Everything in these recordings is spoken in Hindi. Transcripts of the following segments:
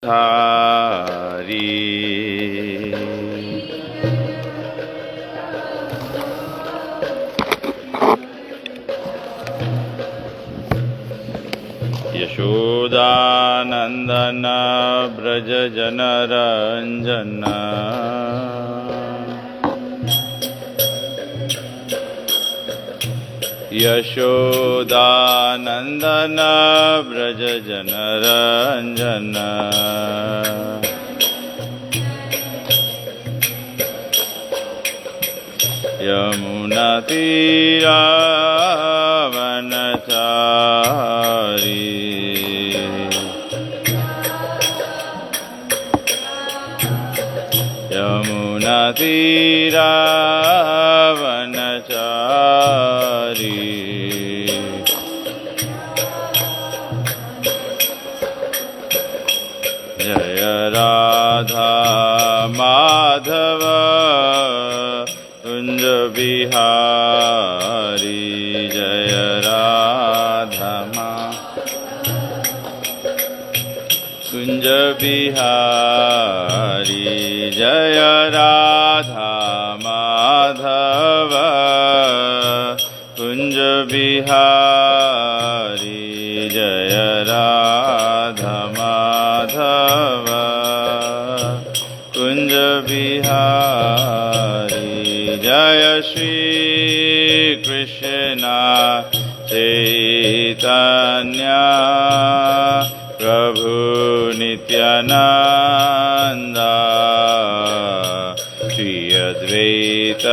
धारी यशोदानंदन ब्रज जनरंजन यशोदानंदन ब्रज जनरंजन यमुना तीरावनचारी यमुना तीरावनचारी जय राधा माधव कुंज बिहारी जय राधा कुंज बिहारी जय राधा माधव कुंज बिहारी जय राधा माधव कुंज बिहारी जय श्री कृष्ण चैतन्य प्रभु नित्यानंद श्री अद्वैत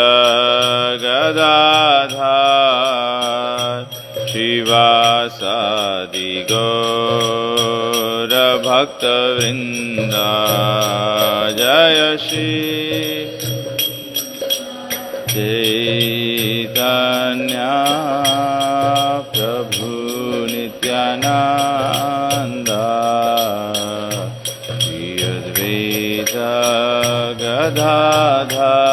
गदाधर श्रीवासादि गौर भक्तवृंद जय श्री चैतन्य प्रभु नित्यानंद श्री अद्वैत गदाधर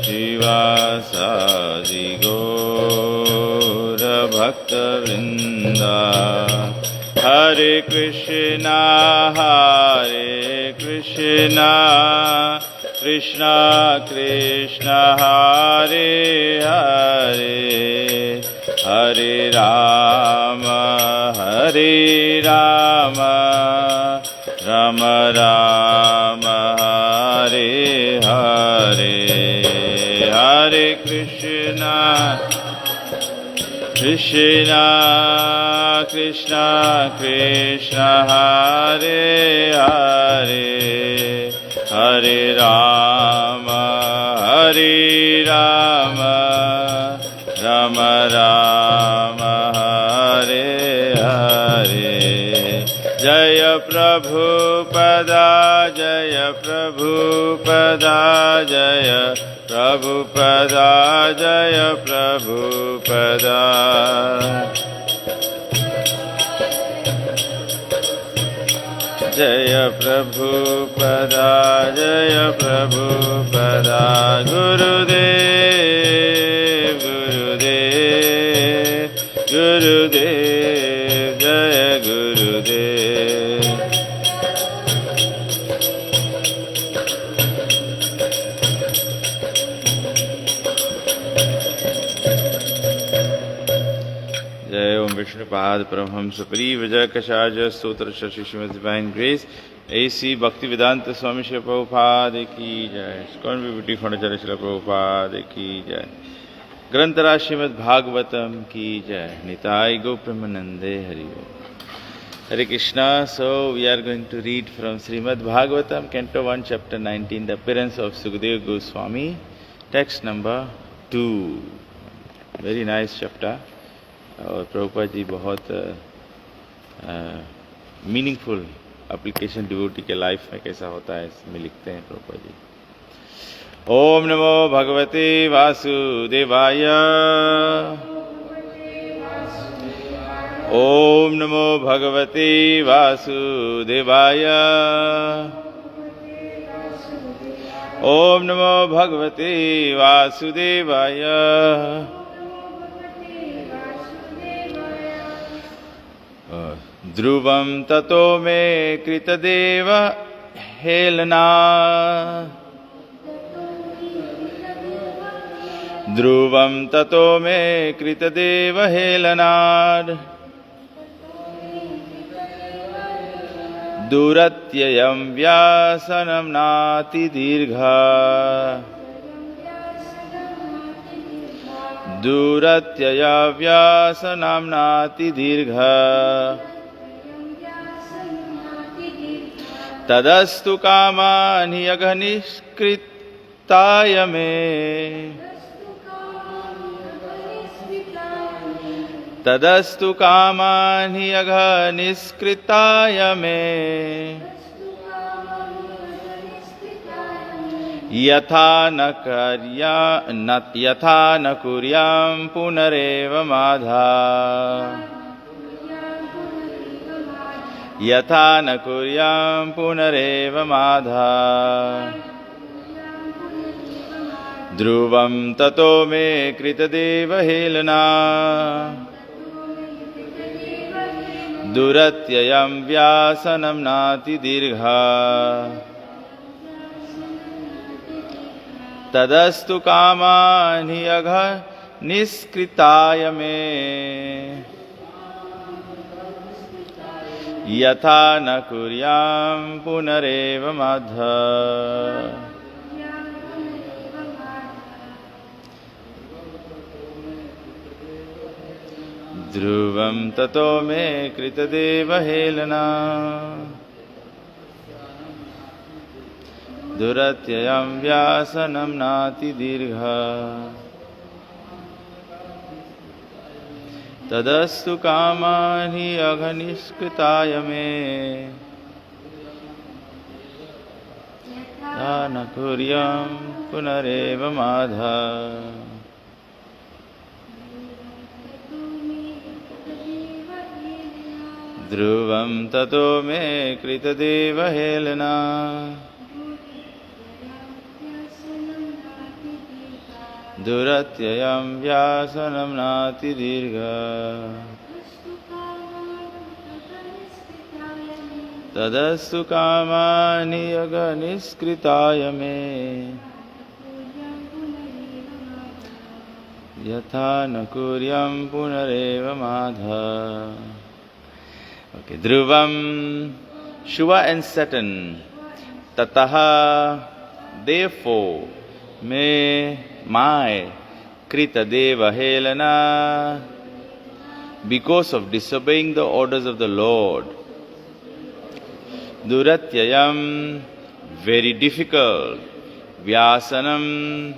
श्रीवासादि गौर भक्तवृंद हरे कृष्णा कृष्ण कृष्ण हरे हरे हरे राम राम राम हरे हरे हरे कृष्ण कृष्ण कृष्ण हरे हरे हरे राम राम राम हरे हरे जय प्रभुपदा जय प्रभुपदा जय प्रभुपदा जय प्रभुपदा जय प्रभुपदा जय प्रभुपदा गुरुदेव गुरुदेव गुरुदेव जय गुरुदेव जय ओम विष्णुपाद परमहंस परिव्रजक कशाय स्तोत्र Shri Shrimad divine grace AC भक्ति वेदांत स्वामी श्री प्रभुपाद की जय इस्कॉन विभूति खंडाचार्य श्री प्रभुपाद की जय ग्रंथराज श्रीमद् भागवतम की जय निताय गो प्रेमानंदे हरि ओम Hare Krishna. So we are going to read from Srimad Bhagavatam, Canto 1, Chapter 19, the appearance of Sukadeva Goswami, text number 2. Very nice chapter. और प्रभुपाद जी बहुत मीनिंगफुल एप्लीकेशन डिवोटी के लाइफ में कैसा होता है इसमें लिखते हैं प्रभुपाद जी। ओम नमो भगवते वासुदेवाय ओम नमो भगवते वासुदेवाय ओम नमो भगवते वासुदेवाय ध्रुवं ततो मे कृतदेव हेलना ध्रुवं ततो मे कृतदेव हेलनाद् दुरत्ययं व्यासनं नातिदीर्घा दुरत्यया व्यासनं नातिदीर्घा तदस्तु कामानि अघनिष्कृताय मे तदस्तु कामानि अघनिष्कृताय मे यथा न कुर्यां पुनरेव माधा यथा न कुर्यां पुनरेव माधा ध्रुवं ततो मे कृतदेव हेलना दुरत्ययं व्यासनं नातिदीर्घा तदस्तु कामानि अघनिष्कृताय मे यथा न कुर्यां पुनरेव माधा ध्रुवं ततो मे कृतदेव हेलना दुरत्ययं व्यासनं नातिदीर्घा तदस्तु कामानि अघनिष्कृताय मे यथा न कुर्यां पुनरेव माधा ध्रुवं ततो मे कृतदेव हेलना दुरत्ययं व्यासनं नातिदीर्घा तदस्तु कामानि अघनिष्कृताय मे यथा न कुर्यां पुनरेव Madha. Okay, Dhruvam, Shiva and Saturn. Tataha, therefore, may my Krita Deva Helana, because of disobeying the orders of the Lord. Duratyayam, very difficult. Vyasanam,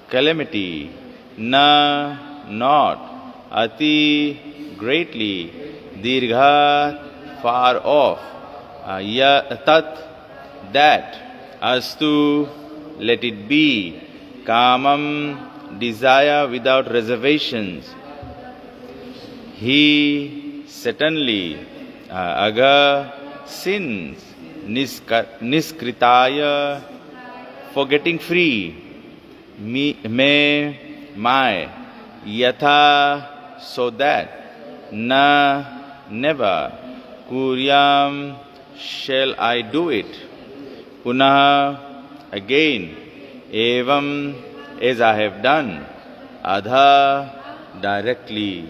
calamity. Na, not. Ati, greatly. Dirgha, far off. Tat, that. Astu, let it be. Kamam, desire without reservations. He, certainly. Aga, sins. Niskritaya, for getting free. Me, my. Yatha, so that. Na, never. Kuryam, shall I do it. Punaha, again. Evam, as I have done. Adha, directly.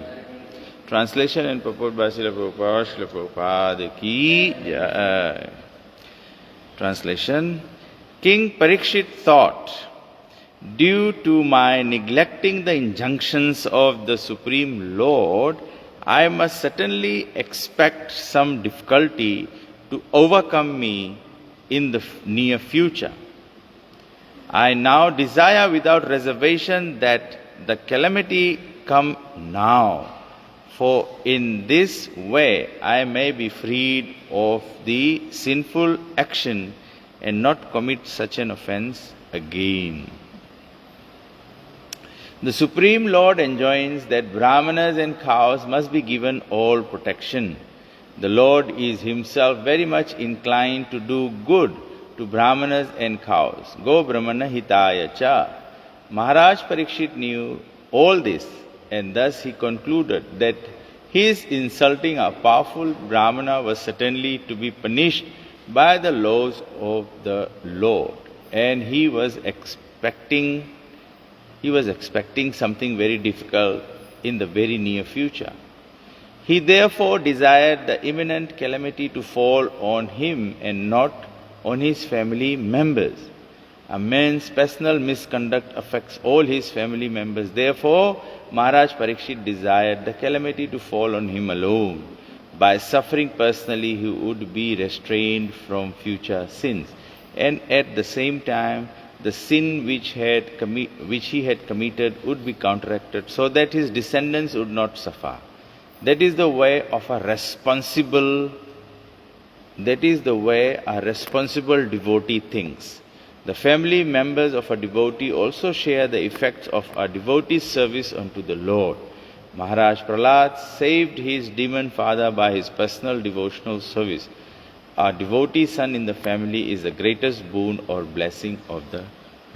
Translation and purport by Srila Prabhupada, Srila Prabhupada ki jai. Translation. King Parikshit thought, due to my neglecting the injunctions of the Supreme Lord, I must certainly expect some difficulty to overcome me in the near future. I now desire without reservation that the calamity come now, for in this way I may be freed of the sinful action and not commit such an offense again. The Supreme Lord enjoins that Brahmanas and cows must be given all protection. The Lord is himself very much inclined to do good to Brahmanas and cows. Go Brahmana hitaya cha. Maharaj Parikshit knew all this, and thus he concluded that His insulting a powerful Brahmana was certainly to be punished by the laws of the Lord, and he was expecting something very difficult in the very near future. He therefore desired the imminent calamity to fall on him and not on his family members. A man's personal misconduct affects all his family members. Therefore, Maharaj Parikshit desired the calamity to fall on him alone. By suffering personally, he would be restrained from future sins. And at the same time, the sin which he had committed would be counteracted so that his descendants would not suffer. That is the way a responsible devotee thinks. The family members of a devotee also share the effects of a devotee's service unto the Lord. Maharaj Prahlad saved his demon father by his personal devotional service. A devotee son in the family is the greatest boon or blessing of the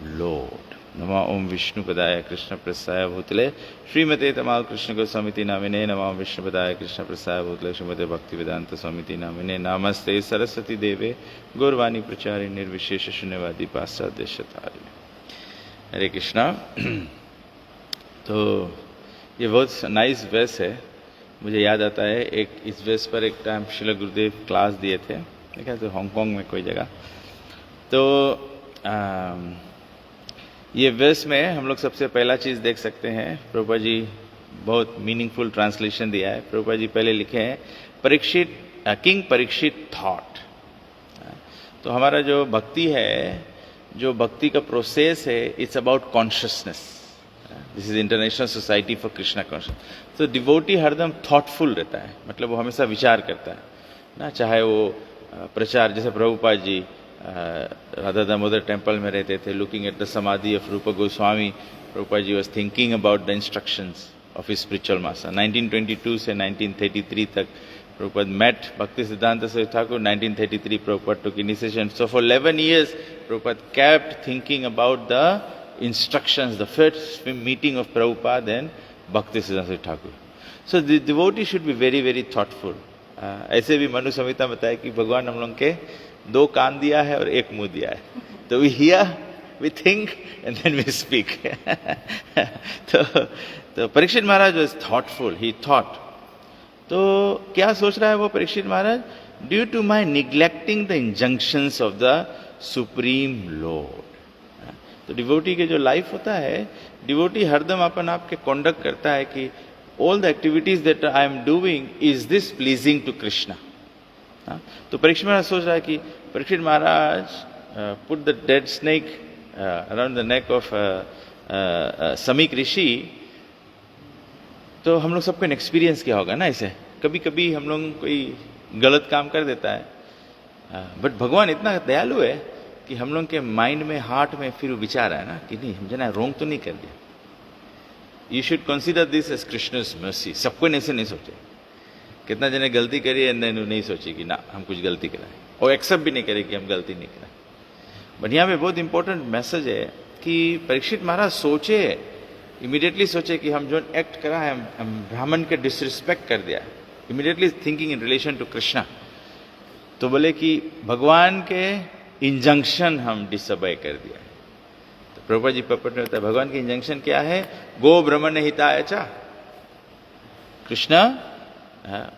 Lord. Nama Om Vishnu Padaya Krishna Prasaya Bhutale Srimate Tamal Krishna Goswamiti Namine Nama Om Vishnu Padaya Krishna Prasaya Bhutale Srimate Bhakti Vedanta Swamiti Namine Namaste Saraswati Deve Gaurvani Prachari Nirvishesha Shunyavadi Pasadya Shatari. Hare Krishna. तो ये बहुत नाइस वर्स है. मुझे याद आता है एक इस वर्स पर एक टाइम श्रील गुरुदेव क्लास दिए थे, देखा तो हांगकांग में कोई जगह. तो ये वर्स में हम लोग सबसे पहला चीज़ देख सकते हैं, प्रभुपाद जी बहुत मीनिंगफुल ट्रांसलेशन दिया है. प्रभुपाद जी पहले लिखे हैं परीक्षित, किंग परीक्षित थॉट. तो हमारा जो भक्ति है, जो भक्ति का प्रोसेस है, it's about consciousness. This is international society for Krishna conscious. तो डिवोटी हरदम थॉटफुल रहता है, मतलब वो हमेशा विचार करता है ना. चाहे वो प्रचार, जैसे प्रभुपाद जी राधा दामोदर टेम्पल में रहते थे, looking at the samadhi of Rupa Goswami, Prabhupada ji was thinking about the instructions of his spiritual master. 1922 से 1933 तक Prabhupada met Bhaktisiddhanta Saraswati Thakur. 1933 Prabhupada took initiation. So for 11 years Prabhupada kept thinking about the instructions, the first meeting of Prabhupada and Bhaktisiddhanta Saraswati Thakur. So the devotee should be very very thoughtful. ऐसे भी मनु संहिता में बताया कि भगवान हम लोग के 2 कान दिया है और 1 मुंह दिया है. तो we hear, we think and then we speak. तो परीक्षित महाराज was thoughtful. He thought. तो क्या सोच रहा है वो Parikshit Maharaj? Due to my neglecting the injunctions of the supreme lord. तो डिवोटी के जो लाइफ होता है, डिवोटी हरदम अपन आप के कॉन्डक्ट करता है कि all the activities that I am doing, is this pleasing to Krishna. तो परीक्षित महाराज सोच रहा है कि Parikshit Maharaj put the dead snake around the neck of Samik Rishi. तो हम लोग सबको एक्सपीरियंस किया होगा ना. ऐसे कभी कभी हम लोग कोई गलत काम कर देता है, बट भगवान इतना दयालु है कि हम लोग के माइंड में, हार्ट में फिर विचार है ना कि नहीं, हमने ना रोंग तो नहीं कर दिया. You should consider this as Krishna's mercy. सबको ऐसे नहीं सोचे. कितना जने गलती करी एंड देन नहीं सोची कि ना हम कुछ गलती करा है, और एक्सेप्ट भी नहीं करे कि हम गलती नहीं करा. बट यहाँ पे बहुत इंपॉर्टेंट मैसेज है कि परीक्षित महाराज सोचे, इमीडिएटली सोचे कि हम जो एक्ट करा है, हम ब्राह्मण के डिसरिस्पेक्ट कर दिया. Immediately thinking in relation to Krishna. तो बोले कि भगवान के इंजंक्शन हम डिसअबे कर दिया. तो प्रभुपाद जी पपट में होता है, भगवान की इंजंक्शन क्या है? गो ब्राह्मण हिताय च. Krishna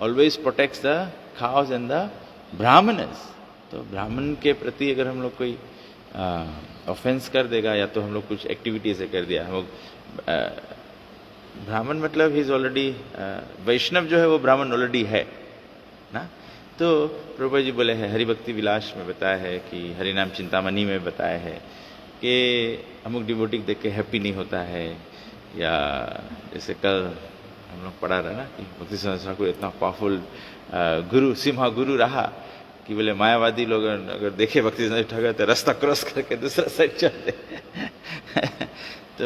always protects the cows and the Brahmanas. तो ब्राह्मण के प्रति अगर हम लोग कोई ऑफेंस कर देगा, या तो हम लोग कुछ एक्टिविटी से कर दिया, हम लोग ब्राह्मण मतलब ही इज ऑलरेडी, वैष्णव जो है वो ब्राह्मण ऑलरेडी है ना. तो प्रभुपाद जी बोले हैं, हरिभक्ति विलास में बताया है कि, हरिनाम चिंतामणि में बताया है कि अमुक डिवोटी देख के हैप्पी नहीं होता है. या जैसे कल हम लोग पढ़ा रहा ना कि भक्ति संस्था को इतना पावरफुल गुरु, सिम्हा गुरु रहा कि बोले मायावादी लोग अगर देखे भक्ति संस्था ठाकुर तो रास्ता क्रॉस करके दूसरा साइड चलते. तो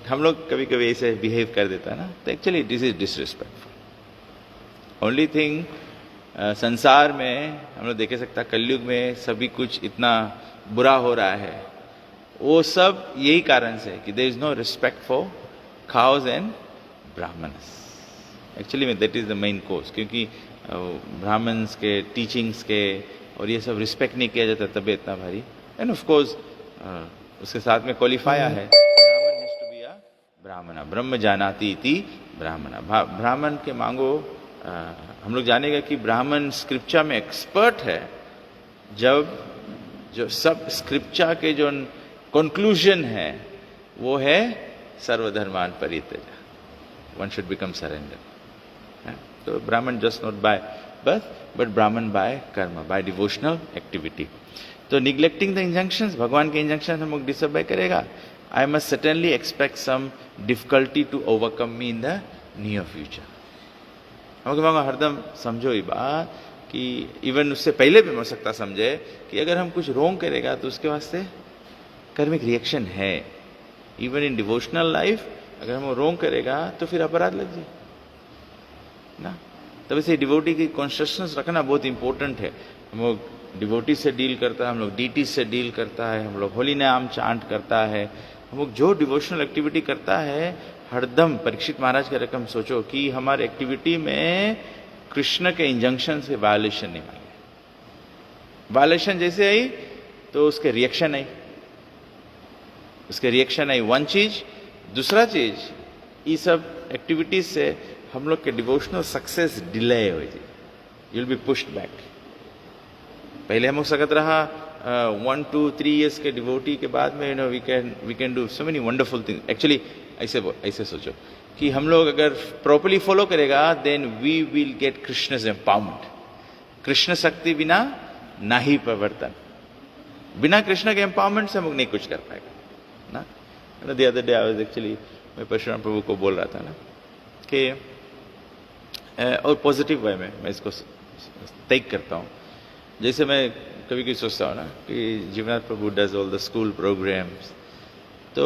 हम लोग कभी कभी ऐसे बिहेव कर देता है ना. तो actually this is disrespectful. Only thing, संसार में हम लोग देख सकता, कलयुग में सभी कुछ इतना बुरा हो रहा है, वो सब यही कारण से कि there is no respect for cows and Brahmins. Actually में that is the main course, क्योंकि ब्राह्मण्स के टीचिंग्स के और ये सब रिस्पेक्ट नहीं किया जाता तबे इतना भारी। एंड ऑफ कोर्स उसके साथ में क्वालिफाया है, ब्राह्मण हैज टू बी अ ब्राह्मण, ब्रह्म जानाति इति ब्राह्मण। ब्राह्मण के मांगो, हम लोग जानेगा कि ब्राह्मण स्क्रिप्चर में एक्सपर्ट है जब जो सब स्क्रिप्चर के जो कंक्लूजन है वो है सर्वधर्मान परित्यज्य, वन शुड बिकम सरेंडर। तो Brahmin just not by birth but Brahmin by karma, by devotional activity. तो निग्लेक्टिंग द इंजंक्शंस, भगवान के इंजंक्शंस हम लोग डिसोबे करेगा, I must certainly expect some difficulty to overcome me in the near future. हम लोग हरदम समझो ये बात कि इवन उससे पहले भी हो सकता समझे कि अगर हम कुछ रोंग करेगा तो उसके वास्ते कर्मिक रिएक्शन है। इवन इन डिवोशनल लाइफ अगर हम रोंग करेगा तो फिर अपराध लग जाए ना। तब से डिवोटी की कॉन्शियसनेस रखना बहुत इंपॉर्टेंट है। हम लोग डिवोटी से डील करता है, हम लोग डीटी से डील करता है, हम लोग होली नाम चांट करता है, हम लोग जो डिवोशनल एक्टिविटी करता है हरदम परीक्षित महाराज के रकम सोचो कि हमारे एक्टिविटी में कृष्ण के इंजंक्शन से वायलेशन नहीं मांगे। वायलेशन जैसे आई तो उसके रिएक्शन आई, उसके रिएक्शन आई वन चीज। दूसरा चीज, ये सब एक्टिविटीज से हम लोग के डिवोशनल सक्सेस डिले हो जाए, you will be pushed back. पहले हम लोग सकत रहा 1, 2, 3 years के डिवोटी के बाद में we can do so many wonderful things. Actually ऐसे सोचो कि हम लोग अगर प्रॉपरली फॉलो करेगा then we will get Krishna's empowerment. Krishna शक्ति बिना ना ही प्रवर्तन, बिना कृष्ण के एम्पावरमेंट से हम लोग नहीं कुछ कर पाएगा ना। The other day I was actually, मैं परशुराम प्रभु को बोल रहा था ना कि और पॉजिटिव वे में मैं इसको तय करता हूँ। जैसे मैं कभी कभी सोचता हूँ ना कि Jivanath Prabhu does all the school programs, तो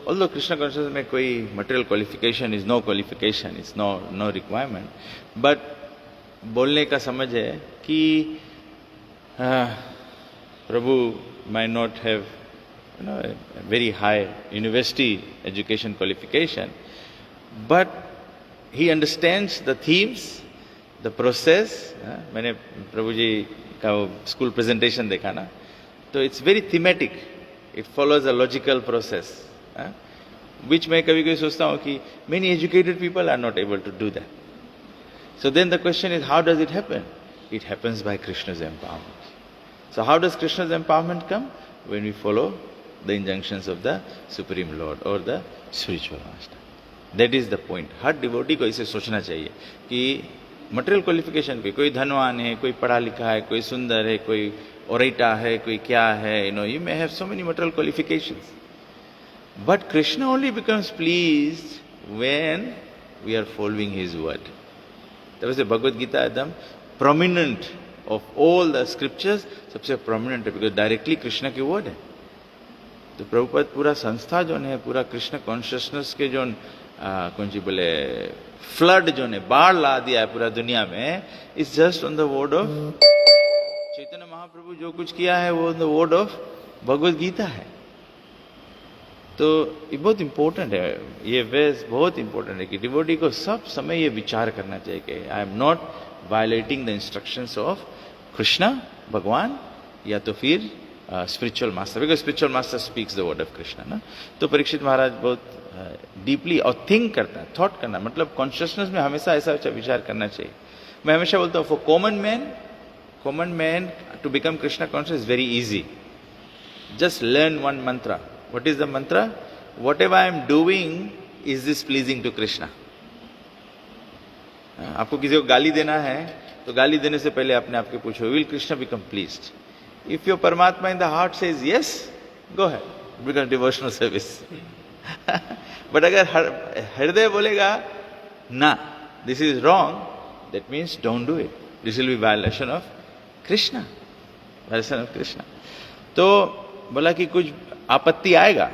ऑल्दो कृष्ण कॉन्शियसनेस में कोई material qualification is no qualification, is no requirement, but बोलने का समझ है कि Prabhu my not have very high university education qualification, but he understands the themes, the process. मैंने प्रभु जी का स्कूल प्रेजेंटेशन देखा ना, तो it's very thematic, it follows a logical process, which मैं कभी कभी सोचता हूँ कि many educated people are not able to do that. So then the question is how does it happen? It happens by Krishna's empowerment. So how does Krishna's empowerment come? When we follow the injunctions of the Supreme Lord or the spiritual master. That is the point. Her devotee को इसे सोचना चाहिए कि मटेरियल क्वालिफिकेशन पे कोई धनवान है, कोई पढ़ा लिखा है, कोई सुंदर है, कोई ओरेटा है, कोई क्या है, you may have so many material qualifications, but Krishna only becomes pleased when we are following his word. तब से भगवद गीता एकदम prominent of all the scriptures, सबसे prominent है because directly कृष्ण की word है। तो प्रभुपाद पूरा संस्था जो है, पूरा कृष्ण कॉन्शियसनेस के जो कौन सी बोले फ्लड जो ने बाढ़ ला दिया है पूरा दुनिया में, is just on the word of Chaitanya Mahaprabhu. जो कुछ किया है वो the word of Bhagavad Gita है। तो ये बहुत इंपॉर्टेंट है, ये वेस बहुत इंपॉर्टेंट है कि डिवोटी को सब समय ये विचार करना चाहिए कि I am not violating the instructions of Krishna भगवान या तो फिर spiritual master, because spiritual master speaks the word of Krishna ना। तो परीक्षित महाराज बहुत डीपली और थिंक करता है, थॉट करना मतलब कॉन्शियसनेस में हमेशा ऐसा विचार करना चाहिए। मैं हमेशा बोलता हूँ for common man to become Krishna conscious is very easy. Just learn one mantra. What is the mantra? Whatever I am doing is this pleasing to Krishna. आपको किसी को गाली देना है तो गाली देने से पहले अपने आप के पूछो, will Krishna become pleased? If your Paramatma in the heart says yes, go ahead, become devotional service. But अगर हृदय बोलेगा ना, this is wrong, that means don't do it, this will be violation of Krishna, violation of Krishna. तो बोला कि कुछ आपत्ति आएगा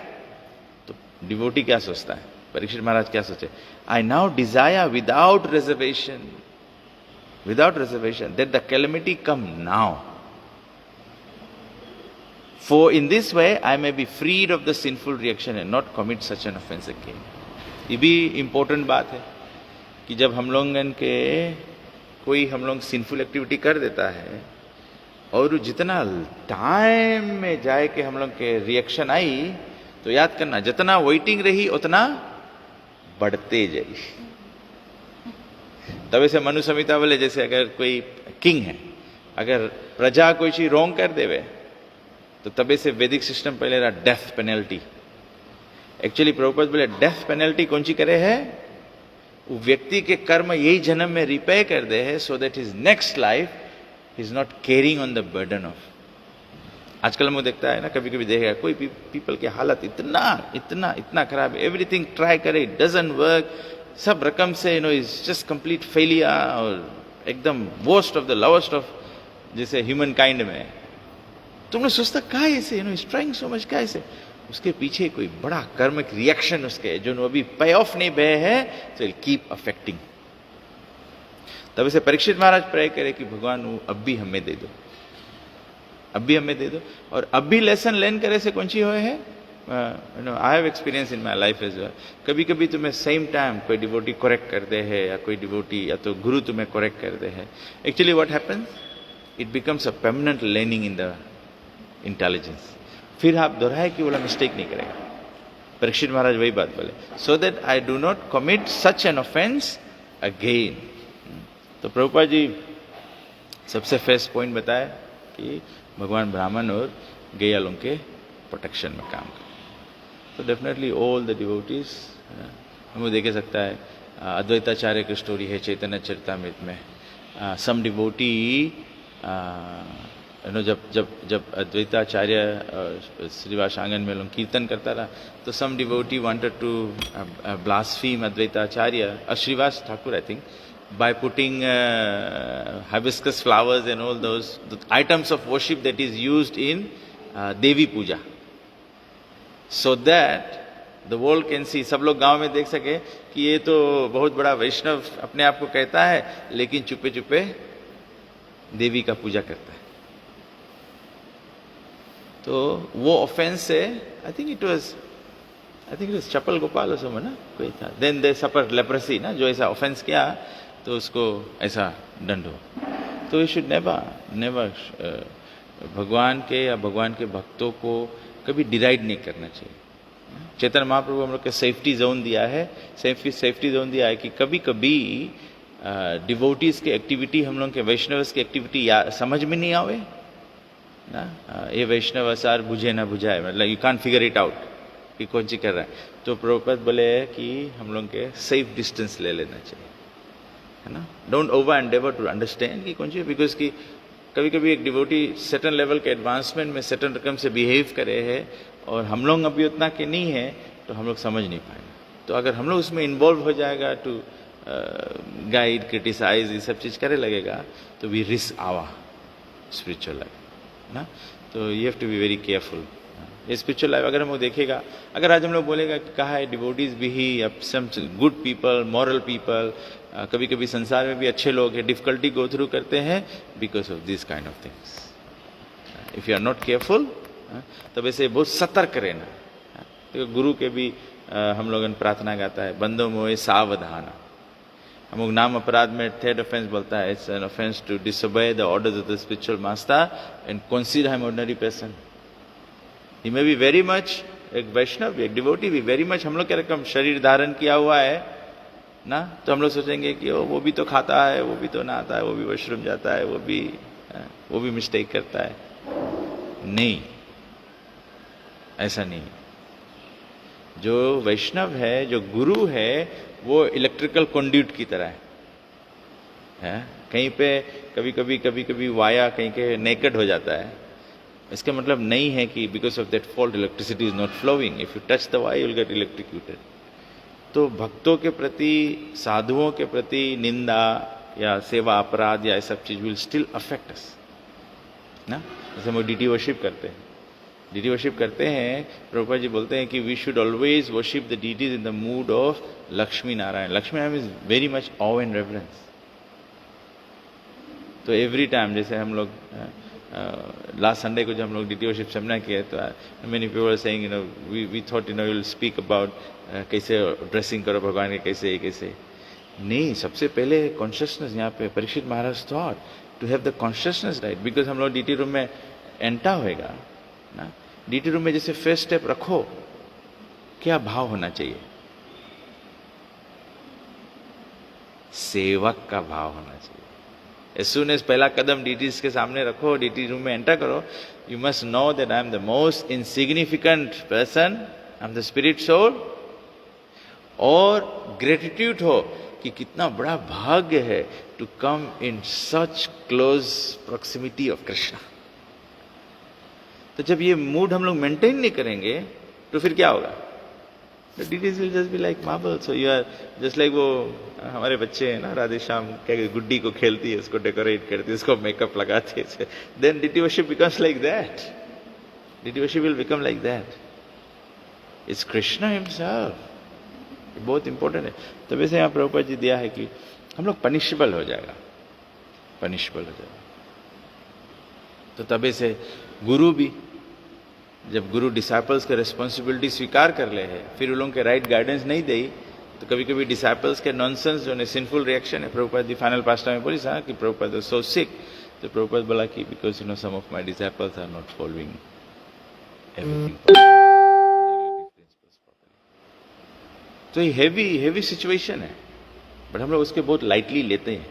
तो डिवोटी क्या सोचता है, परीक्षित महाराज क्या सोचे? I now desire without reservation that the calamity come now, for in this way I may be freed of the sinful reaction and not commit such an offense again. ये भी important बात है कि जब हम लोगन के कोई हम लोग सिंफुल एक्टिविटी कर देता है और जितना टाइम में जाए कि हम लोग के रिएक्शन आई, तो याद करना जितना वेटिंग रही उतना बढ़ते जाई। तब से मनु संहिता बोले जैसे अगर कोई किंग है, अगर प्रजा कोई चीज रॉन्ग कर देवे तो तबे से वैदिक सिस्टम पहले रहा डेथ पेनल्टी। एक्चुअली प्रभुपाद बोले डेथ पेनल्टी कौन सी करे है, वो व्यक्ति के कर्म यही जन्म में रिपे कर दे है, so that his next life is not carrying on the burden of. आजकल हम देखता है ना, कभी कभी देखेगा कोई पीपल की हालत इतना इतना इतना खराब है, एवरीथिंग ट्राई करे इट डजंट वर्क, सब रकम से इज जस्ट कंप्लीट फेलियर और एकदम worst of the lowest of जैसे ह्यूमन काइंड में। तुमने सोचता क्या ऐसे इज ट्राइंग सो मच, क्या ऐसे, उसके पीछे कोई बड़ा कर्मिक रिएक्शन उसके जो अभी पे ऑफ नहीं भय है, तो इट कीप अफेक्टिंग। तब से परीक्षित महाराज प्रे करे कि भगवान वो अब भी हमें दे दो, अब भी हमें दे दो। और अब भी लेसन लर्न करे से कौन सी हुए है, I have experience in my life as well. कभी कभी तुम्हें सेम टाइम कोई डिवोटी करेक्ट करते हैं या कोई डिवोटी या तो गुरु तुम्हें करेक्ट करते हैं, actually what happens, it becomes a permanent learning in the intelligence. फिर आप दोहराए कि बोला मिस्टेक नहीं करेगा। परीक्षित महाराज वही बात बोले, so that I do not commit such an offence again. तो प्रभुपाद जी सबसे फर्स्ट पॉइंट बताया कि भगवान ब्राह्मण और गैयालों के प्रोटेक्शन में काम करें। तो डेफिनेटली ऑल द डिवोटीज, हमें देखे सकता है अद्वैताचार्य की स्टोरी है चैतन्य चरितामृत में। सम डिवोटी जब जब जब अद्वैताचार्य श्रीवास आंगन में लोग कीर्तन करता रहा, तो some devotee wanted to blaspheme Advaitacharya, Shrivas Thakur I think, by putting hibiscus flowers and all those the items of worship that is used in Devi Puja, so that the world can see, सब लोग गांव में देख सके कि ये तो बहुत बड़ा वैष्णव अपने आप को कहता है, लेकिन चुपे चुपे देवी का पूजा करता है। तो वो ऑफेंस से आई थिंक इट वाज चपल गोपाल और समझ ना कोई था, देन दे सफर लेप्रेसी ना, जो ऐसा ऑफेंस किया तो उसको ऐसा दंड हो। तो यू शुड नेवर भगवान के या भगवान के भक्तों को कभी डिराइड नहीं करना चाहिए। चैतन्य महाप्रभु हम लोग के सेफ्टी जोन दिया है, सेफ्टी जोन दिया है कि कभी कभी डिवोटीज की एक्टिविटी, हम लोग के वैष्णवस की एक्टिविटी समझ में नहीं आवे ना, ये वैष्णव असार बुझे ना बुझाए, मतलब you can't figure it out कि कौन सी कर रहा है। तो प्रभुपाद बोले कि हम लोग के सेफ डिस्टेंस ले लेना चाहिए, है ना। Don't over endeavour to understand कि कौन सी, बिकॉज कि कभी कभी एक डिवोटी सर्टन लेवल के एडवांसमेंट में सर्टन रकम से बिहेव करे है और हम लोग अभी उतना के नहीं है, तो हम लोग समझ नहीं पाएंगे। तो अगर हम लोग उसमें इन्वॉल्व हो जाएगा टू गाइड क्रिटिसाइज ये सब चीज़ करे लगेगा, तो we risk our spiritual life ना। तो you have to be very careful. ये स्पिरिचुअल लाइफ अगर हम लोग देखेगा, अगर आज हम लोग बोलेगा कि कहा है डिवोटीज भी ही some good people, moral people, कभी कभी संसार में भी अच्छे लोग हैं, डिफिकल्टी गो थ्रू करते हैं because of this kind of things. If you are not careful, तब ऐसे बहुत सतर्क रहना। तो गुरु के भी हम लोगों ने प्रार्थना गाता है, बंदो मोए सावधान। हम लोग नाम अपराध में थर्ड ऑफेंस बोलता है, it's an offence to disobey the orders of the spiritual master and consider him ordinary person. He may be very much एक वैष्णव, एक डिवोटी भी वेरी मच हम लोग क्या रकम शरीर धारण किया हुआ है ना, तो हम लोग सोचेंगे कि वो भी तो खाता है, वो भी तो नहाता है, वो भी वॉशरूम जाता है, वो भी मिस्टेक करता है। नहीं, ऐसा नहीं। जो वैष्णव है, जो गुरु है, वो इलेक्ट्रिकल कंड्यूट की तरह है। कहीं पे कभी कभी वाया कहीं के नेकेड हो जाता है, इसका मतलब नहीं है कि because of that fault electricity is not flowing. If you touch the wire you will get electrocuted. तो भक्तों के प्रति, साधुओं के प्रति निंदा या सेवा अपराध या ये सब चीज विल स्टिल अफेक्ट अस ना। जैसे हम डीटी वर्शिप करते हैं, प्रभुपाद जी बोलते हैं कि we should always worship the deities in the mood of Lakshmi Narayan. Lakshmi Narayan is very much awe and reverence. तो एवरी टाइम, जैसे हम लोग लास्ट संडे को जब हम लोग डीटी वर्शिप सेमिनार किया, तो many people are saying we thought will speak about कैसे ड्रेसिंग करो भगवान के, कैसे। नहीं, सबसे पहले कॉन्शियसनेस यहाँ पे Parikshit Maharaj thought to have the consciousness right, because हम लोग डीटी रूम में एंटर होएगा ना, डीटी रूम में जैसे फर्स्ट स्टेप रखो, क्या भाव होना चाहिए? सेवक का भाव होना चाहिए। एज सुन एज पहला कदम डीटी के सामने रखो, डीटी रूम में एंटर करो, you must know that I am the most insignificant person, I am the spirit soul. और ग्रेटिट्यूड हो कि कितना बड़ा भाग्य है to come in such close proximity of Krishna. तो जब ये मूड हम लोग मेंटेन नहीं करेंगे तो फिर क्या होगा? The deities will just be like marble. So you are just like वो हमारे बच्चे हैं ना, राधे श्याम क्या गुड्डी को खेलती है, उसको डेकोरेट करती है, उसको मेकअप लगाती है. Then deity worship becomes like that. Deity worship will become like that. It's Krishna himself. बहुत इंपॉर्टेंट है. तो वैसे यहाँ प्रभुपाद जी दिया है कि हम लोग पनिशेबल हो जाएगा, पनिशेबल हो जाएगा. तो तबे से गुरु भी, जब गुरु डिसाइपल्स के रिस्पॉन्सिबिलिटी स्वीकार कर ले है, फिर उन लोगों के राइट गाइडेंस नहीं दे, तो कभी कभी डिसाइपल्स के नॉनसेंस जो है सिंफुल रिएक्शन है. प्रभुपाद दी फाइनल पास्टा में बोली सा कि प्रभुपाद वाज सो सिक, तो प्रभुपाद बोला कि because you know some of my disciples are not following everything. तो ये हेवी सिचुएशन है, बट हम लोग उसके बहुत लाइटली लेते हैं.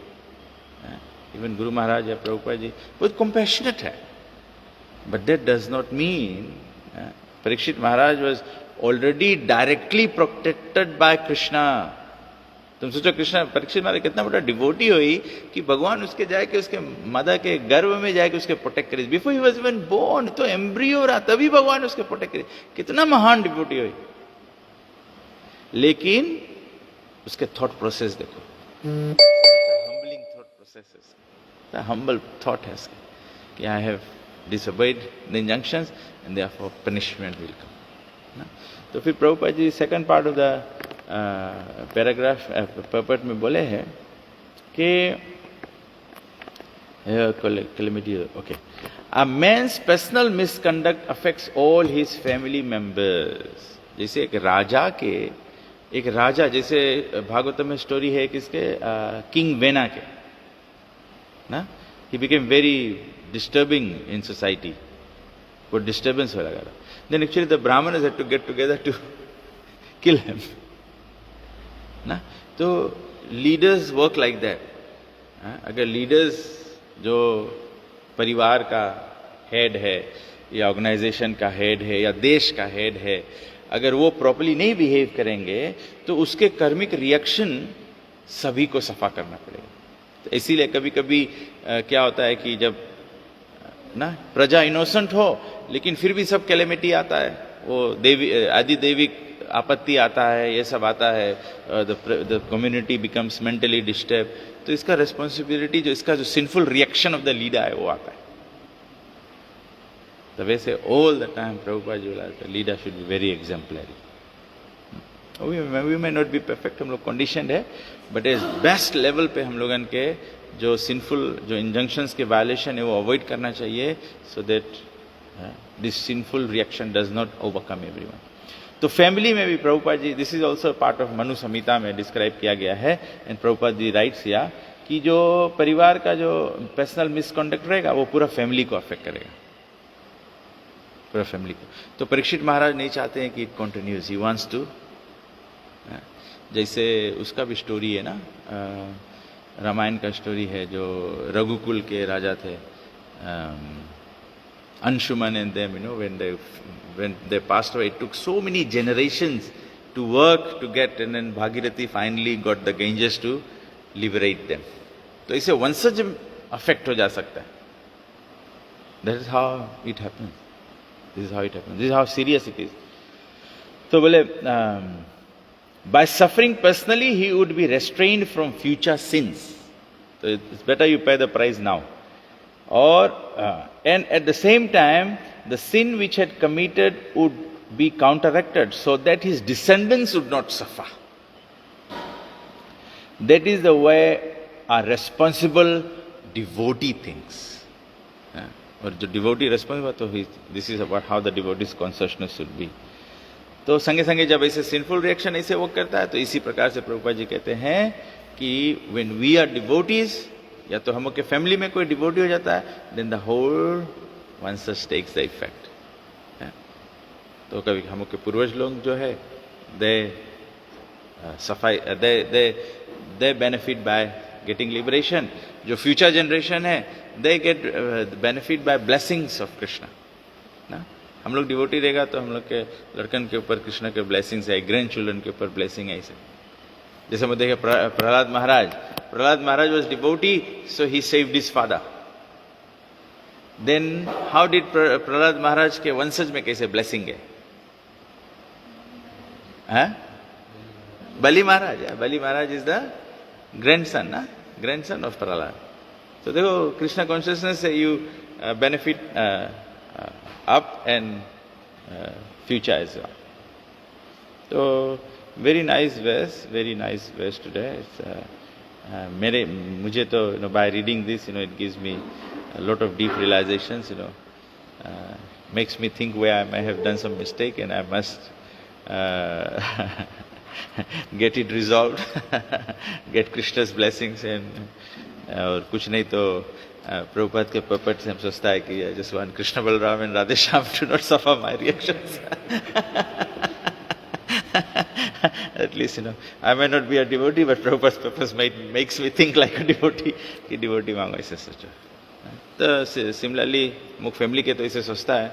इवन गुरु महाराज या प्रभुपाद जी बहुत कंपैशनेट है, but that does not mean Parikshit Maharaj was already directly protected by Krishna. तुम सोचो कृष्ण परीक्षित महाराज कितना बड़ा डिवोटी हुई कि भगवान उसके जाए कि उसके मदर के गर्भ में जाए कि उसके प्रोटेक्ट करे. Before he was even born, तो एम्ब्रियो रहा तभी भगवान उसके प्रोटेक्ट करे. कितना महान डिवोटी हुई. लेकिन उसके थॉट प्रोसेस देखो, humbling thought process, humble thought है इसके कि I have disobeyed the injunctions and therefore punishment will come. तो फिर Prabhupada ji second part of the paragraph purport में बोले हैं कि calamity, okay, a man's personal misconduct affects all his family members. जैसे एक राजा जैसे भागवतम में स्टोरी है किसके, किंग वेना के ना, he became very disturbing in society. वो disturbance हो लगा. Then actually the Brahmanas had to get together to kill him. ना, तो leaders work like that. अगर leaders जो परिवार का हेड है या ऑर्गेनाइजेशन का हेड है या देश का हेड है, अगर वो प्रॉपर्ली नहीं बिहेव करेंगे तो उसके कर्मिक रिएक्शन सभी को सफा करना पड़ेगा. तो इसीलिए कभी कभी क्या होता है कि जब ना प्रजा इनोसेंट हो लेकिन फिर भी सब कैलेमिटी आता है, वो देवी आदि दैविक आपत्ति आता है, ये सब आता है, the community becomes mentally disturb. तो इसका रिस्पॉन्सिबिलिटी जो इसका जो sinful reaction of the leader है वो आता है. तो वैसे all the time Prabhupada ji बोला leader should be very exemplary. We may not be perfect, हम लोग कंडीशन है, बट एज बेस्ट लेवल पे हम लोगन के जो सिंफुल जो इंजंक्शंस के वायलेशन है वो अवॉइड करना चाहिए, so that this sinful reaction does not overcome everyone. तो फैमिली में भी Prabhupada ji, this is also part of Manu Samhita में डिस्क्राइब किया गया है. एंड प्रभुपाद जी राइट्स या कि जो परिवार का जो पर्सनल मिसकॉन्डक्ट रहेगा वो पूरा फैमिली को अफेक्ट करेगा, पूरा फैमिली को. तो परीक्षित महाराज नहीं चाहते हैं कि it continues, he wants to, जैसे उसका भी स्टोरी है ना, रामायण का स्टोरी है जो रघुकुल के राजा थे, Anshuman and them, you know, when they passed away, it took so many generations to work to get, and then Bhagirathi finally got the Ganges to liberate them. तो इसे वंशज अफेक्ट हो जा सकता है. That is how it happens. This is how it happens. This is how serious it is. तो बोले by suffering personally he would be restrained from future sins. So it's better you pay the price now. Or and at the same time the sin which had committed would be counteracted so that his descendants would not suffer. That is the way a responsible devotee thinks. और जो devotee responsible, तो this is about how the devotee's consciousness should be. तो संगे संगे जब ऐसे सिंफुल रिएक्शन ऐसे वो करता है, तो इसी प्रकार से प्रभुपाद जी कहते हैं कि when we are devotees, या तो हम लोग के फैमिली में कोई डिवोटी हो जाता है, then the whole oneself takes the effect. तो कभी हम लोग के पूर्वज लोग जो है, they benefit by getting liberation. जो future generation है, they get benefit by blessings of Krishna. ना हम लोग डिवोटी रहेगा तो हम लोग के लड़कन के ऊपर कृष्ण के ब्लेसिंग्स है, ग्रैंड चिल्ड्रन के ऊपर ब्लेसिंग है. ऐसे जैसे हम देखे प्रहलाद महाराज was devotee, so he saved his father. Then how did Prahlad महाराज के वंशज में कैसे ब्लेसिंग है? बलि महाराज is the grandson, ना, grandson of Prahlad. तो देखो कृष्णा कॉन्शियसनेस से you benefit up and future as well. तो very nice verse today. It's, मुझे तो by reading this, it gives me a lot of deep realizations. Makes me think where I may have done some mistake and I must get it resolved, get Krishna's blessings and और कुछ नहीं तो प्रभुपाद के puppet से हम सोचता है कि I just want Krishna Balram and Radhe Shyam to not suffer my reactions. At least, I may not be a devotee, but Prabhupada's purpose makes me think like a devotee. कि devotee मांगो ऐसे सोचो. तो similarly, मुख family के तो ऐसे सोचता है.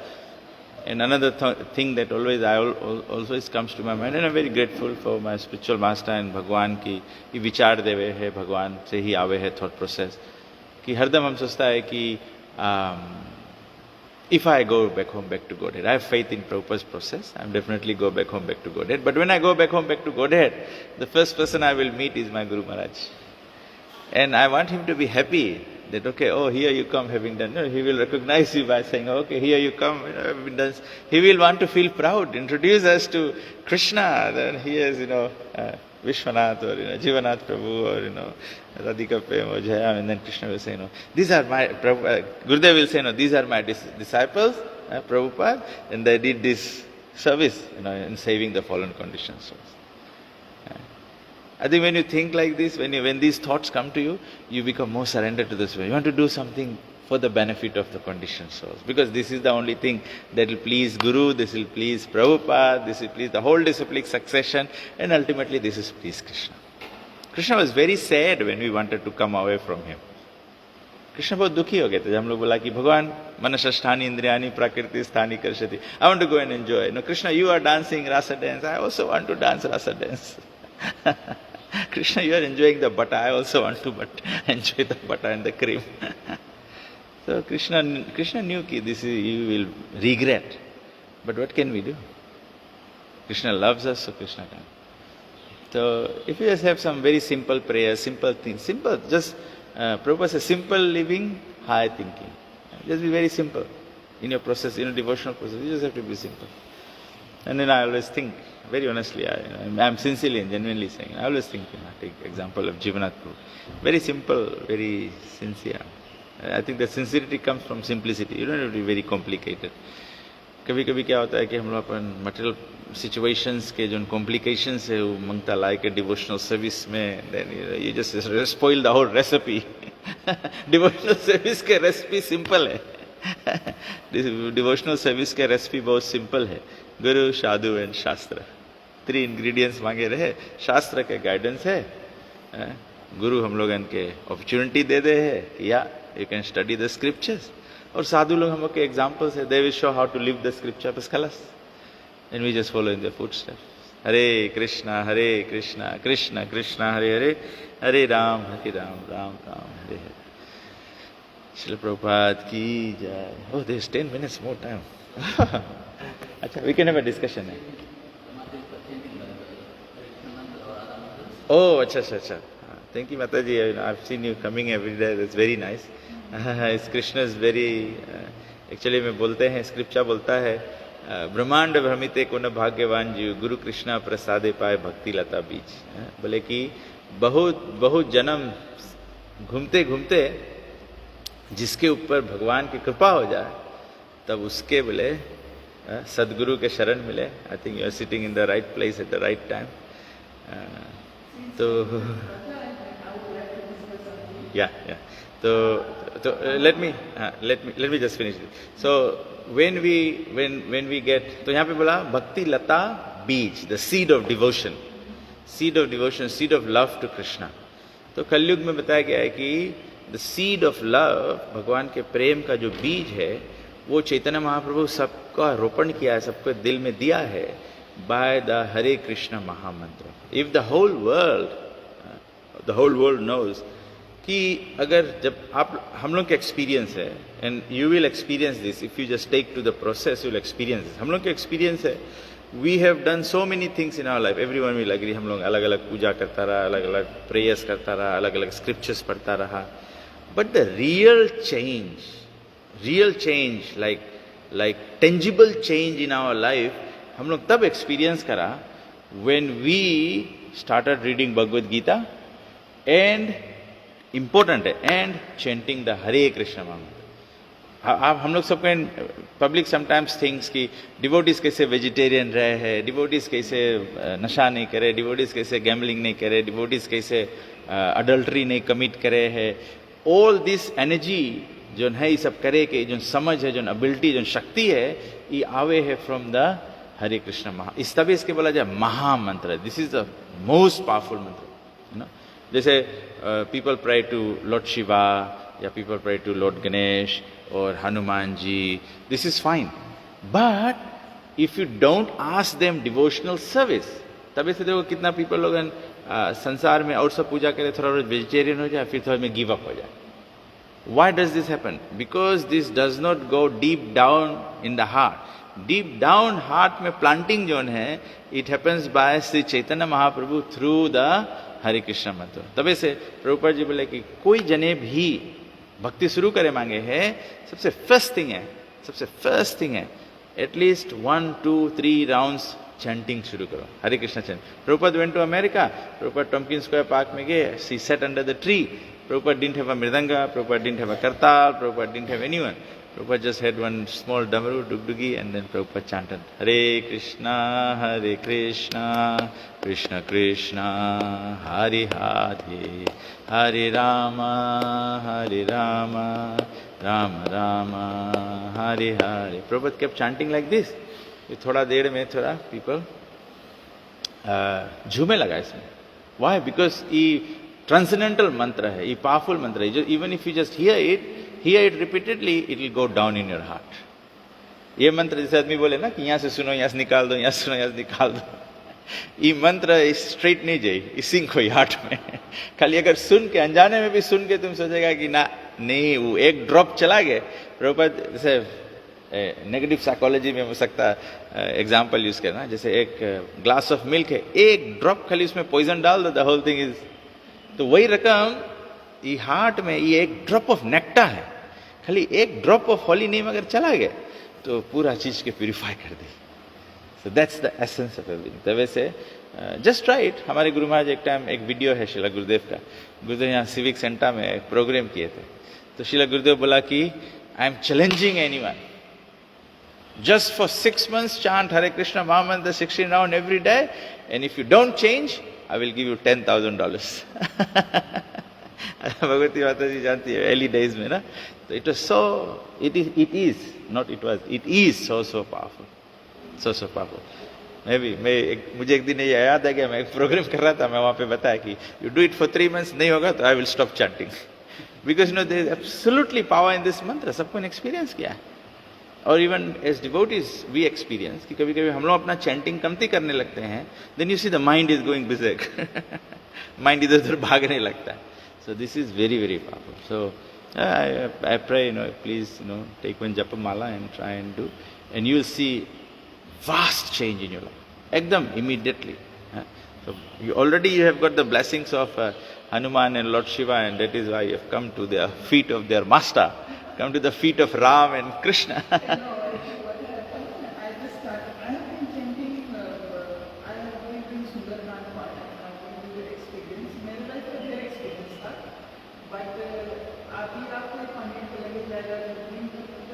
And another thing that always comes to my mind, and I'm very grateful for my spiritual master and Bhagwan की ये विचार देवे है, भगवान से ही आवे है thought process. कि हरदम हम सोचता है कि if I go back home, back to Godhead, I have faith in Prabhupada's process. I definitely go back home, back to Godhead. But when I go back home, back to Godhead, the first person I will meet is my Guru Maharaj. And I want him to be happy that, okay, oh, here you come having done. No, he will recognize you by saying, okay, here you come, having done. He will want to feel proud, introduce us to Krishna. Then he is, Vishwanath or Jivanath Prabhu or Radhika Prem or Jayam, and then Krishna will say, these are my Gurudev will say, these are my disciples, Prabhupada, and they did this service, in saving the fallen conditioned souls. I think when you think like this, when these thoughts come to you, you become more surrendered to this way. You want to do something for the benefit of the conditioned souls. Because this is the only thing that will please Guru, this will please Prabhupada, this will please the whole disciplic succession, and ultimately this is please Krishna. Krishna was very sad when we wanted to come away from him. Krishna बहुत दुखी हो गए थे जब हम लोग बोला कि भगवान मनसष्ठानी इंद्रियानी प्रकृति स्थानी कर्षति. I want to go and enjoy. Krishna, you are dancing rasa dance. I also want to dance rasa dance. Krishna, you are enjoying the butter. I also want to enjoy the butter and the cream. So Krishna knew that this you will regret. But what can we do? Krishna loves us, so Krishna can. So if you just have some very simple prayers, simple things, just Prabhupada says, simple living, high thinking. Just be very simple in your process, in your devotional process. You just have to be simple. And then I always think, very honestly, I'm sincerely and genuinely saying, I always think, take example of Jivanath Prabhu. Very simple, very sincere. I think the sincerity comes from simplicity. You don't have to be very complicated. कभी कभी क्या होता है कि हम लोग अपन मटेरियल सिचुएशंस के जो कॉम्प्लिकेशंस है वो मंगता लाए के डिवोशनल सर्विस में देन ये just spoil the whole recipe. Devotional service के रेसिपी सिंपल है. डिवोशनल सर्विस के रेसिपी बहुत सिंपल है. गुरु, साधु एंड शास्त्र, 3 इंग्रेडिएंट्स मांगे रहे. शास्त्र के गाइडेंस है, गुरु हम लोग इनके अपॉर्चुनिटी दे दे है या you can study the scriptures. और साधु लोग हम लोग के एग्जाम्पल्स है, they will show how to live the scripture. बस खलास. And we just follow in their footsteps. Hare Krishna Krishna Krishna Hare Hare, Hare Ram Ram Ram Hare Hare. Srila Prabhupada की जय. Oh, there is 10 minutes more time. अच्छा, we can have a discussion. Oh, अच्छा. Thank you, Mataji. I've seen you coming every day. That's very nice. Krishna is very. Actually, में बोलते हैं, स्क्रिप्चर बोलता है, ब्रह्मांड भ्रमिते को न भाग्यवान जीव, गुरु कृष्णा प्रसादे पाए भक्ति लता बीज. बोले कि बहुत जन्म घूमते घूमते जिसके ऊपर भगवान की कृपा हो जाए, तब उसके बोले सदगुरु के शरण मिले. I think you are sitting in the right place at the right time. तो yeah. So let me just finish it. So when we get, तो यहाँ पे बोला भक्ति लता बीज, the seed of devotion, seed of love to Krishna. तो कलयुग में बताया गया है कि the seed of love, भगवान के प्रेम का जो बीज है, वो चैतन्य महाप्रभु सबका रोपण किया है, सबको दिल में दिया है by the Hare Krishna महामंत्र. If the whole world knows कि अगर जब आप हम लोग का एक्सपीरियंस है, and you will experience this if you just take to the process, you will experience this. हम लोग का एक्सपीरियंस है, we have done so many things in our life, everyone will agree. हम लोग अलग अलग पूजा करता रहा, अलग अलग प्रेयर्स करता रहा, अलग अलग स्क्रिप्चर्स पढ़ता रहा, but the real change like tangible change in our life हम लोग तब एक्सपीरियंस करा when we started reading Bhagavad Gita and important है and chanting the Hare Krishna mantra. आप हम लोग सबको पब्लिक समटाइम्स थिंग्स कि डिवोटीज कैसे वेजिटेरियन रहे हैं, डिवोटीज कैसे नशा नहीं करे, डिवोटीज कैसे गैम्बलिंग नहीं करे, डिवोटीज कैसे अडल्ट्री नहीं कमिट करे है. ऑल दिस एनर्जी जो है ये सब करे के जो समझ है, जो एबिलिटी, जो शक्ति है, ये आवे है फ्रॉम द हरे कृष्ण महा. इस तभी इसके बोला जाए महामंत्र. This is the most powerful mantra. You know, जैसे people pray to lord Shiva या people pray to lord Ganesh और Hanuman ji. This is fine, but if you don't ask them devotional service, तभी से देखो कितना पीपल लोग संसार में और सब पूजा करे, थोड़ा वेजिटेरियन हो जाए, फिर थोड़ा में गिव अप हो जाए. Why does this happen? Because this does not go deep down in the heart. Deep down heart में planting जोन है, it happens by Sri Chaitanya Mahaprabhu through the Hare Krishna mantra. तबे से प्रभुपाद जी बोले कि कोई जने भी भक्ति शुरू करे मांगे है, सबसे फर्स्ट थिंग है एटलीस्ट 1, 2, 3 राउंड्स चैंटिंग शुरू करो, Hare Krishna chant. Prabhupada went to America. Prabhupada Tompkins square park में गए. She sat under the tree. Prabhupada didn't have a mridanga, Prabhupada didn't have a kartal, Prabhupada didn't have anyone. Prabhupada just had one small damaru, dugdugi, and then Prabhupada chanted Hare Krishna, Krishna Krishna, Hare Hare, Hare Rama, Rama Rama, Hare Hare. Prabhupada kept chanting like this. ये थोड़ा देर में थोड़ा people झूमे लगा इसमें. Why? Because ये ट्रांसेंडेंटल मंत्र है, ये पावरफुल मंत्र है. Even if you just here it repeatedly, it will go down in your heart. ये मंत्र जैसे आदमी बोले ना कि यहाँ से सुनो, यहाँ से निकाल दो, यहाँ से सुनो, यहाँ से निकाल दो. ये मंत्र स्ट्रेट नहीं जाए, ये सिंक हो हार्ट में. खाली अगर सुन के, अनजाने में भी सुन के तुम सोचेगा कि ना नहीं, वो एक ड्रॉप चला गया. प्रभुपाद जैसे नेगेटिव साइकोलॉजी में हो सकता एग्जाम्पल यूज करना, जैसे एक ग्लास ऑफ मिल्क है, एक ड्रॉप खाली उसमें पॉइजन डाल दो, द होल थिंग इज. तो वही रकम ये हार्ट में ये एक ड्रॉप ऑफ नेक्टा है, खाली एक ड्रॉप ऑफ होली नेम अगर चला गया तो पूरा चीज के प्यूरिफाई कर दे. So that's the essence of everything. तो वैसे जस्ट ट्राई इट. हमारे गुरु महाराज एक टाइम एक वीडियो है शिला गुरुदेव का, गुरुदेव यहाँ सिविक सेंटर में एक प्रोग्राम किए थे. तो शिला गुरुदेव बोला कि I am challenging anyone, just for 6 months chant Hare Krishna Mahamantra 16 round every day, and if you don't change, I will give you $10,000. Bhagwati माता जी जानती है early days में ना. तो it was so, it is so powerful, so powerful. मुझे एक दिन ये याद है कि मैं एक प्रोग्राम कर रहा था, मैं वहाँ पे बताया कि you do it for 3 months नहीं होगा तो I will stop chanting, because you know there is absolutely power in this mantra. सबको ने एक्सपीरियंस किया है. और even as devotees we experience कि कभी कभी हम लोग अपना चैंटिंग कमती करने लगते हैं, then you see the mind is going busy, mind इधर उधर भागने लगता है. So this is very very powerful. So I pray, you know, please, you know, take one japamala and try and do, and you will see vast change in your life एकदम immediately. So you already have got the blessings of Hanuman and Lord Shiva, and that is why you have come to the feet of their master. Come to the feet of Ram and Krishna. I just started. I have been chanting. I have been doing Sundarban Path. I have been doing that experience. मेरे life का their experience था. But अभी आपको एक पानी को लगे जाएगा, दिन तक तो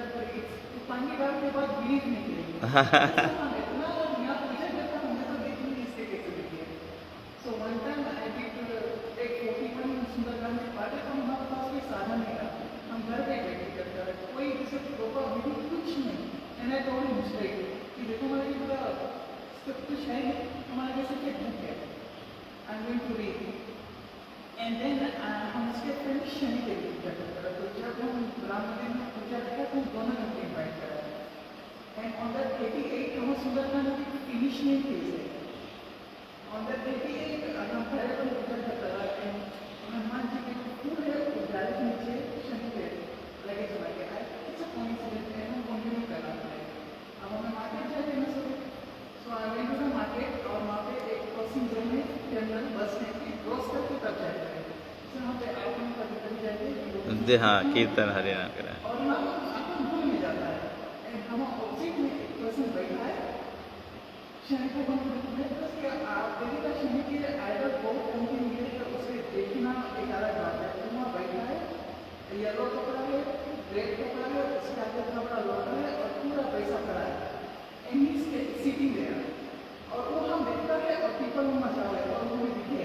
पानी डाल के बाद believe नहीं करेंगे. इतना यहाँ पूछा जाता हमने तो देखी नहीं इससे कैसे देखी. So one time I did take 41 Sundarban Path. कुछ है नहीं, हमारे जैसे क्या बुक है, I am going to read and then हम उसके फ्रेंड शनि के लिए पूजा करते हैं। तो जब हम राम मंदिर में पूजा करते हैं तो दोनों लोग इन्वाइट करा है एंड ऑन दैट 88 हम सुंदरकांड की फिनिशिंग फेज है। ऑन दैट 88 हम पहले तो पूजा करता है एंड हनुमान जी के फूल है वो डायरेक्ट नीचे शनि के लगे चला गया है। इट्स अ कोइंसिडेंस है, हम कंटिन्यू कर रहा है। अब हमें मार्केट जाते हैं so I went to the market और वहाँ पे एक क्रॉसिंग जोन है जनरल बस में कि क्रॉस करके तब जाता है। सो वहाँ पे आउट में कभी कभी जाते हैं हाँ कीर्तन हरिनाम करा और वहाँ आपको भूल में जाता है एंड हम ऑपोजिट में एक पर्सन बैठा है शनि को बंद करते हैं। उसके आप देखिएगा शनि के आइडल बहुत कम मिलेगा, उसे देखना एक अलग बात है। तो वहाँ बैठा है, येलो कपड़ा है, रेड कपड़ा है, उसके आगे कपड़ा लौटा है और पूरा पैसा पड़ा है एंड ही सिटिंग देयर और वो हम देखता है और पीपल में मचा हुआ है और वो भी दिखे।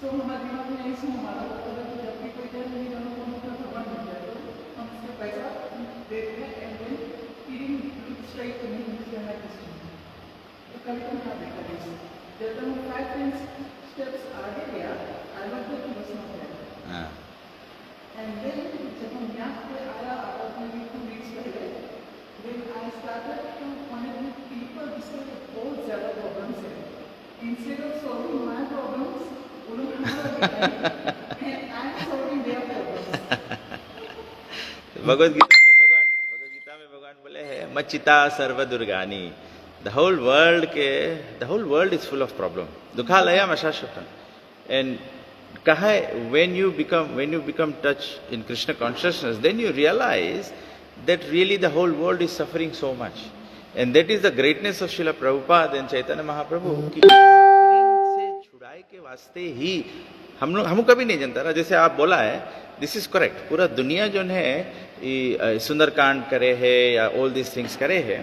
सो हमारे दिमाग में ऐसे हमारा होता है कि जब भी कोई जन नहीं जाना को मतलब भगवान बन जाए तो हम उसके पैसा देते हैं एंड देन फीडिंग स्ट्राइक करने के लिए हमारे डिस्ट्रिक्ट तो कभी तो हाँ देखा नहीं। जब तक हम 5 स्टेप्स आगे गया I love that he was not there हाँ एंड देन जब हम यहाँ पे आया अपने 2 वीक्स पहले then I started to connect with people जिसके बहुत ज़्यादा प्रॉब्लम्स है। Instead of solving my problems, वो लोग हमारा बताएं and I'm solving their problems. Bhagavad Gita में भगवान बोले हैं मच्चिता सर्व दुर्गानी। The whole world is full of problem, दुखालयम अशाश्वतम। एंड कहा है when you become touch in Krishna consciousness, then you realize that really the whole world is suffering so much, and that is the greatness of Srila Prabhupada and Chaitanya Mahaprabhu कि suffering से छुड़ाए के वास्ते ही हम कभी नहीं जानता ना। जैसे आप बोला है दिस इज करेक्ट, पूरा दुनिया जो है सुंदरकांड करे है या ऑल दिस थिंग्स करे है,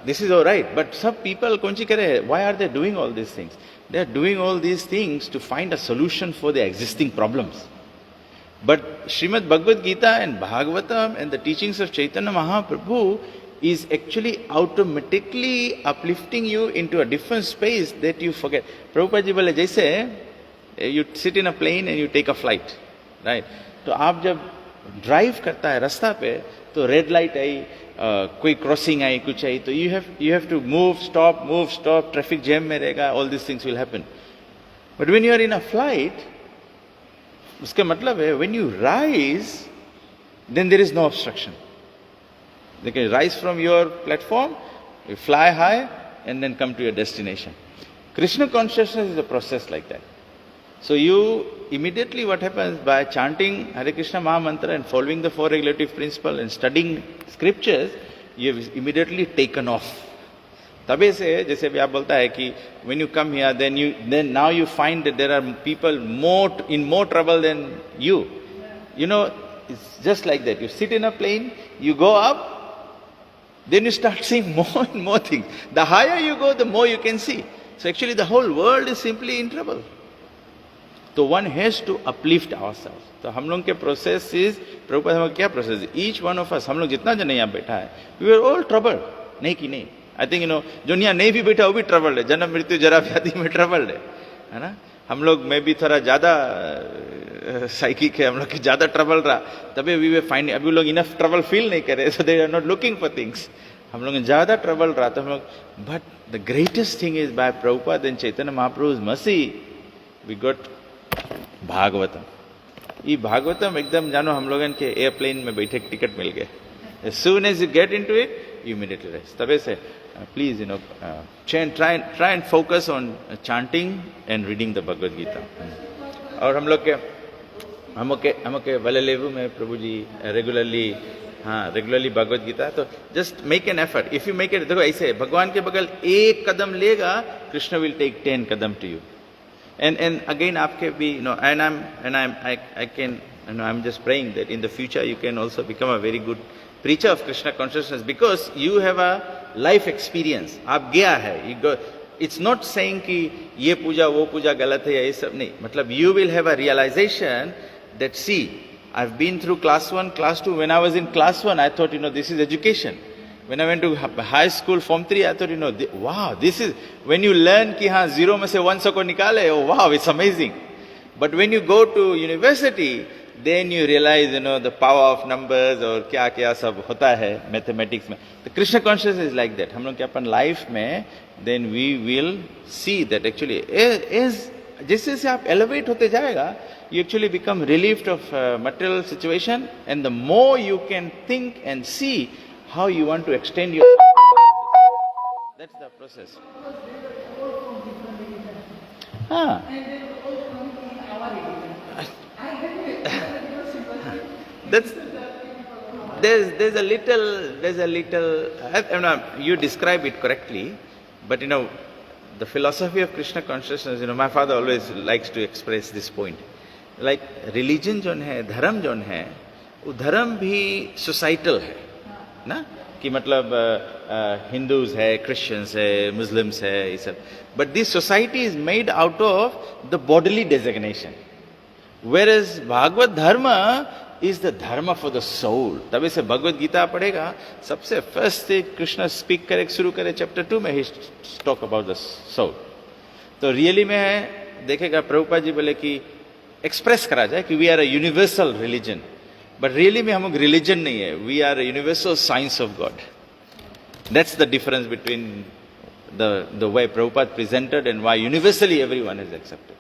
this is all right, but सब पीपल कौन सी करे है, why are they doing all this things? They are doing all this things to find a solution for the existing problems. But Srimad Bhagavad Gita and Bhagavatam and the teachings of Chaitanya Mahaprabhu is actually automatically uplifting you into a different space that you forget. Prabhupada ji बोले जैसे you sit in a plane and you take a flight, right? तो आप जब ड्राइव करता है रास्ता पे तो रेड लाइट आई, कोई क्रॉसिंग आई, कुछ आई, तो you have to move stop, traffic jam में रहेगा, all these things will happen. But when you are in a flight, उसका मतलब है when you rise then there is no obstruction. You can rise from your platform, you fly high and then come to your destination. Krishna consciousness is a process like that. So you immediately, what happens, by chanting Hare Krishna Maha Mantra and following the 4 regulative principles and studying scriptures, you have immediately taken off. तबे से जैसे भी आप बोलता है कि when you come here then now you find that there are people in more trouble than you. You know, it's just like that. You sit in a plane, you go up, then you start seeing more and more things. The higher you go, the more you can see. So actually the whole world is simply in trouble. So one has to uplift ourselves. तो हम लोग के प्रोसेस इज, प्रभुपाद हमारा क्या process? Each one of us, हम लोग जितना जन यहाँ बैठा है, वी आर ऑल ट्रबल्ड, नहीं कि नहीं? आई थिंक जो यहाँ नहीं भी बैठा वो भी ट्रबल्ड है, जन्म मृत्यु जरा व्याधि में ट्रबल्ड है ना? हम लोग में भी थोड़ा ज्यादा साइकिक है, हम लोग की ज्यादा ट्रबल रहा, तभी वी वे फाइंड, अभी लोग इनफ ट्रबल फील नहीं करे, so they are not looking for things. हम लोग ज्यादा ट्रबल रहा तो हम लोग, but the greatest thing is by Prabhupada and Chaitanya Mahaprabhu's mercy we got Bhagavatam. ये भागवतम एकदम जानो हम लोगन के एयरप्लेन में बैठे टिकट मिल गए। As soon as you get into it, you immediately rest. तबे से please try and focus on chanting and reading the Bhagavad Gita. और हम लोग के वललेवु में प्रभु जी रेगुलरली भगवद गीता, तो just make an effort. If you make it, देखो ऐसे भगवान के बगल एक कदम लेगा, कृष्ण विल टेक 10 कदम टू यू। And again, आपके भी, I'm just praying that in the future you can also become a very good preacher of Krishna consciousness, because you have a life experience. आप गया है, it's not saying कि ये पूजा वो पूजा गलत है या ये सब नहीं, मतलब you will have a realization that, see, I've been through class 1, class 2. When I was in class 1, I thought, this is education. When I went to high school, Form 3, I thought, wow, this is, when you learn कि हाँ zero में से 100 को निकाले, oh wow, it's amazing. But when you go to university, then you realize, the power of numbers और क्या क्या सब होता है mathematics में. The Krishna consciousness is like that. हम लोग के अपन life में, then we will see that actually is जैसे जैसे आप elevate होते जाएगा, you actually become relieved of material situation, and the more you can think and see how you want to extend your. That's the process. Ah. That's there's a little you describe it correctly, but the philosophy of Krishna consciousness, my father always likes to express this point. Like religion जो है, धर्म जो है, वो धर्म भी societal है, ना? कि मतलब Hindus है, Christians है, Muslims है, ये सब. But this society is made out of the bodily designation. Whereas Bhagavad Dharma is the dharma for the soul. तब से भगवद गीता पढ़ेगा, सबसे first से कृष्ण speak करे शुरू करे chapter 2 में he talk about the soul. तो really में है, देखेगा प्रभुपाद जी बोले कि express करा जाए कि we are a universal religion. But really में हम लोग religion नहीं है, we are a universal science of God. That's the difference between the way Prabhupada presented and why universally everyone is accepted.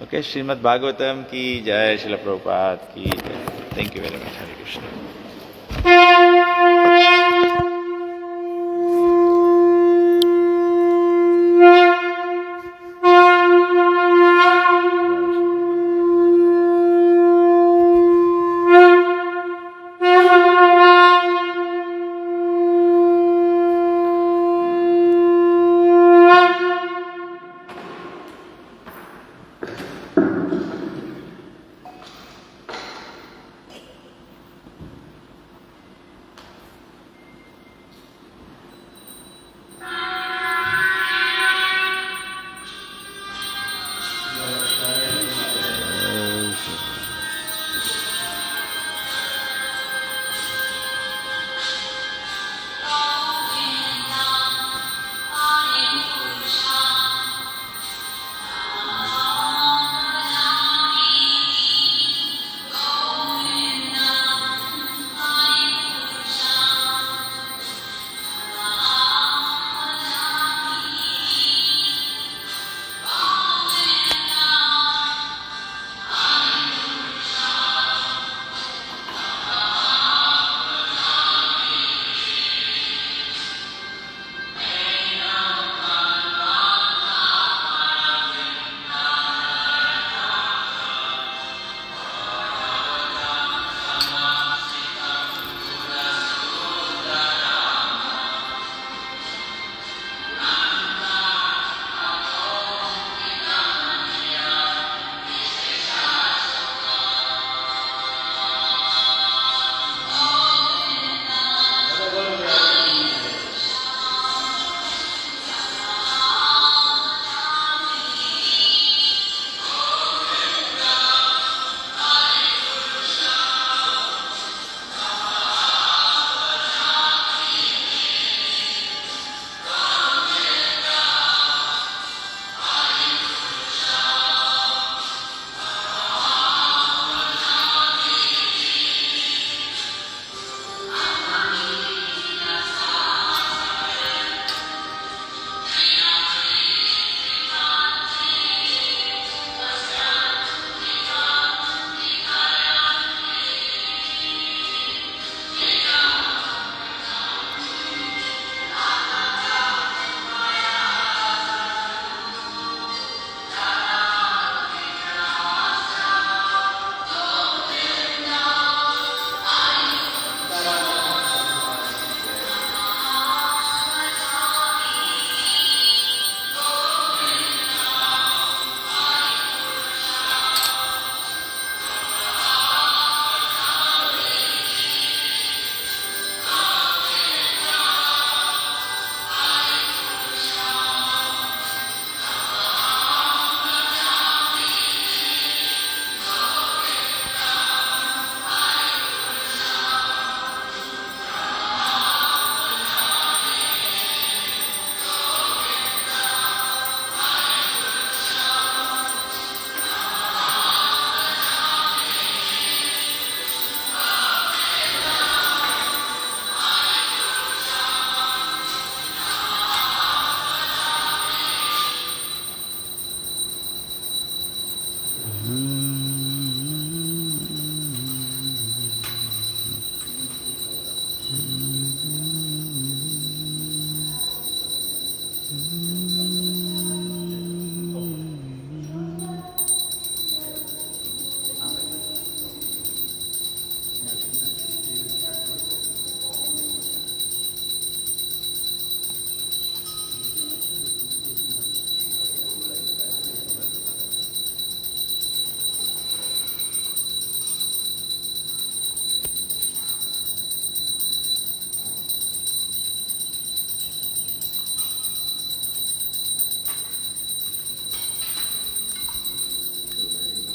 Okay, Srimad Bhagavatam ki jai, Srila Prabhupada ki jai. Thank you very much. Hare Krishna.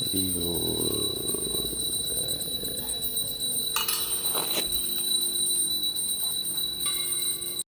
Hari बोल।